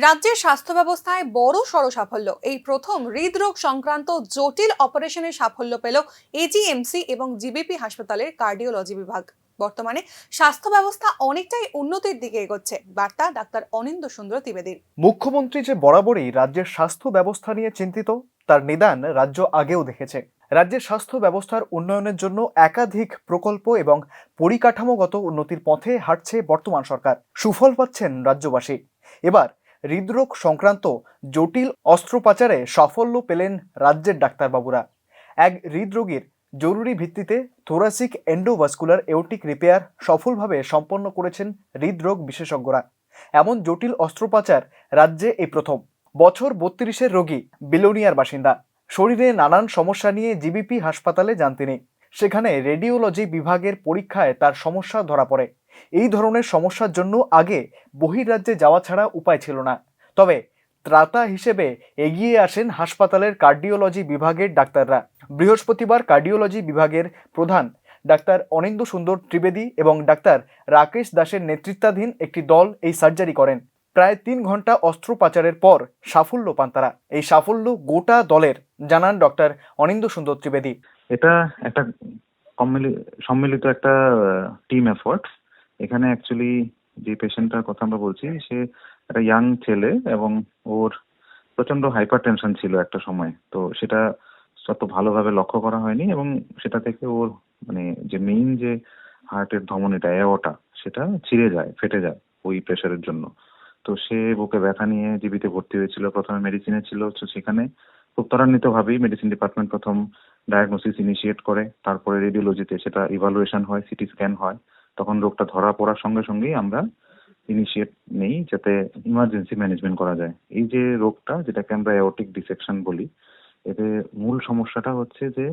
রাজ্যের স্বাস্থ্য ব্যবস্থায় বড় সড় সাফল্য। এই প্রথম হৃদরোগ সংক্রান্ত জটিল অপারেশনের সাফল্য পেল এজিএমসি এবং জিবিপি হাসপাতালের কার্ডিওলজি বিভাগ। বর্তমানে স্বাস্থ্য ব্যবস্থা অনেকটাই উন্নতির দিকে এগোচ্ছে, বার্তা ডাক্তার অনিন্দ্য সুন্দর ত্রিবেদীর। মুখ্যমন্ত্রী যে বরাবরই রাজ্যের স্বাস্থ্য ব্যবস্থা নিয়ে চিন্তিত, তার নিদান রাজ্য আগেও দেখেছে। রাজ্যের স্বাস্থ্য ব্যবস্থার উন্নয়নের জন্য একাধিক প্রকল্প এবং পরিকাঠামোগত উন্নতির পথে হাঁটছে বর্তমান সরকার। সুফল পাচ্ছেন রাজ্যবাসী। এবার হৃদরোগ সংক্রান্ত জটিল অস্ত্রোপচারে সাফল্য পেলেন রাজ্যের ডাক্তারবাবুরা। এক হৃদরোগীর জরুরি ভিত্তিতে থোরাসিক এন্ডোভাস্কুলার এওর্টিক রিপেয়ার সফলভাবে সম্পন্ন করেছেন হৃদরোগ বিশেষজ্ঞরা। এমন জটিল অস্ত্রোপচার রাজ্যে এই প্রথম। বছর 32-এর রোগী, বিলোনিয়ার বাসিন্দা। শরীরে নানান সমস্যা নিয়ে জিবিপি হাসপাতালে যান তিনি। সেখানে রেডিওলজি বিভাগের পরীক্ষায় তার সমস্যা ধরা পড়ে। এই ধরনের সমস্যার জন্য আগে বহির্রাজ্যে যাওয়া ছাড়া উপায় ছিল না। তবে ত্রাতা হিসেবে এগিয়ে আসেন হাসপাতালের কার্ডিওলজি বিভাগের ডাক্তাররা। বৃহস্পতিবার কার্ডিওলজি বিভাগের প্রধান ডাক্তার অনিন্দ্য সুন্দর ত্রিবেদী এবং ডাক্তার রাকেশ দাসের নেতৃত্বাধীন একটি দল এই সার্জারি করেন। প্রায় 3 ঘন্টা অস্ত্রোপচারের পর সাফল্য পান তারা। এই সাফল্য গোটা দলের, জানান ডক্টর অনিন্দ্য সুন্দর ত্রিবেদী। এটা একটা সম্মিলিত একটা টিম এফোর্ট। এখানে অ্যাকচুয়ালি যে পেশেন্টটার কথা আমরা বলছি, সে একটা ইয়াং ছেলে এবং ওর প্রচন্ড হাইপার টেনশন ছিল একটা সময়। তো সেটা অত ভালোভাবে লক্ষ্য করা হয়নি এবং সেটা থেকে ওর মানে যে মেইন যে হার্টের ধমনীটা অ্যাওর্টা, সেটা ছিঁড়ে যায়, ফেটে যায় ওই প্রেশারের জন্য। তো সে বুকে ব্যথা নিয়ে জিবিতে ভর্তি হয়েছিল। প্রথমে মেডিসিনে ছিল, তো সেখানে খুব ত্বরান্বিতভাবেই মেডিসিন ডিপার্টমেন্ট প্রথম ডায়াগনোসিস ইনিশিয়েট করে, তারপরে রেডিওলজিতে সেটা ইভালুয়েশন হয়, সিটি স্ক্যান হয়। তখন রোগটা ধরা পড়ার সঙ্গে সঙ্গেই আমরা ইনিশিয়েট নেই যাতে ইমার্জেন্সি ম্যানেজমেন্ট করা যায়। এই যে রোগটা, যেটাকে আমরা অ্যাওর্টিক ডিসেকশন বলি, এতে মূল সমস্যাটা হচ্ছে যে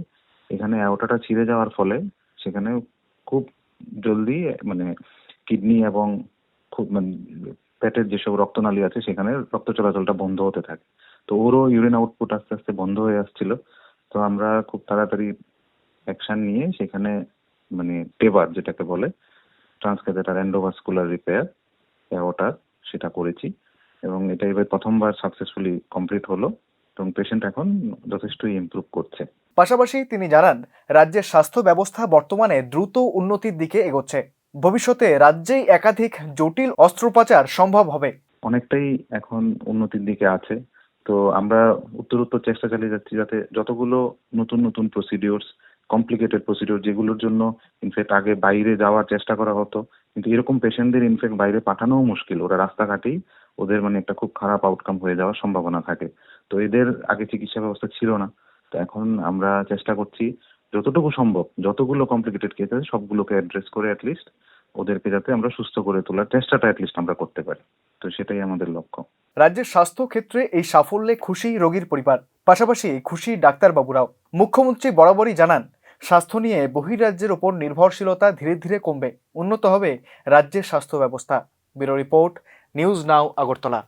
এখানে অ্যাওর্টাটা ছিঁড়ে যাওয়ার ফলে সেখানে খুব জলদি মানে কিডনি এবং খুব মানে পেটের যেসব রক্তনালী আছে সেখানে রক্ত চলাচলটা বন্ধ হতে থাকে। তো ওরও ইউরিন আউটপুট আস্তে আস্তে বন্ধ হয়ে আসছিল। তো আমরা খুব তাড়াতাড়ি অ্যাকশন নিয়ে সেখানে মানে টেবার যেটাকে বলে ট্রান্সক্যাথেটার এন্ডোভাস্কুলার রিপেয়ার অ্যাওর্টার, সেটা করেছি এবং এটা এবার প্রথমবার সাকসেসফুলি কমপ্লিট হলো এবং পেশেন্ট এখন যথেষ্টই ইমপ্রুভ করছে। পাশাপাশি তিনি জানান, রাজ্যের স্বাস্থ্য ব্যবস্থা বর্তমানে দ্রুত উন্নতির দিকে এগোচ্ছে। ভবিষ্যতে রাজ্যেই একাধিক জটিল অস্ত্রোপচার সম্ভব হবে। অনেকটাই এখন উন্নতির দিকে আছে। তো আমরা উত্তরোত্তর চেষ্টা চালিয়ে যাচ্ছি যাতে যতগুলো নতুন নতুন প্রসিডিওরস, কমপ্লিকেটেড প্রসিডিওর, যেগুলোর জন্য ইনফ্যাক্ট আগে বাইরে যাওয়ার চেষ্টা করা হতো, কিন্তু এরকম পেশেন্টদের ইনফ্যাক্ট বাইরে পাঠানোও মুশকিল। ওরা রাস্তাঘাটেই ওদের মানে একটা খুব খারাপ আউটকাম হয়ে যাওয়ার সম্ভাবনা থাকে। তো এদের আগে চিকিৎসা ব্যবস্থা ছিল না। তো এখন আমরা চেষ্টা করছি যতটুকু সম্ভব যতগুলো কমপ্লিকেটেড কেস আছে সবগুলোকে অ্যাড্রেস করে অ্যাটলিস্ট ওদেরকে যাতে আমরা সুস্থ করে তোলার চেষ্টাটা অ্যাটলিস্ট আমরা করতে পারি। তো সেটাই আমাদের লক্ষ্য। রাজ্যের স্বাস্থ্য ক্ষেত্রে এই সাফল্যে খুশি রোগীর পরিবার, পাশাপাশি খুশি ডাক্তারবাবুরাও। মুখ্যমন্ত্রী বরাবরই জানান, স্বাস্থ্য নিয়ে বহির্রাজ্যের ওপর নির্ভরশীলতা ধীরে ধীরে কমবে, উন্নত হবে রাজ্যের স্বাস্থ্য ব্যবস্থা। Bureau report, news now, Agartala.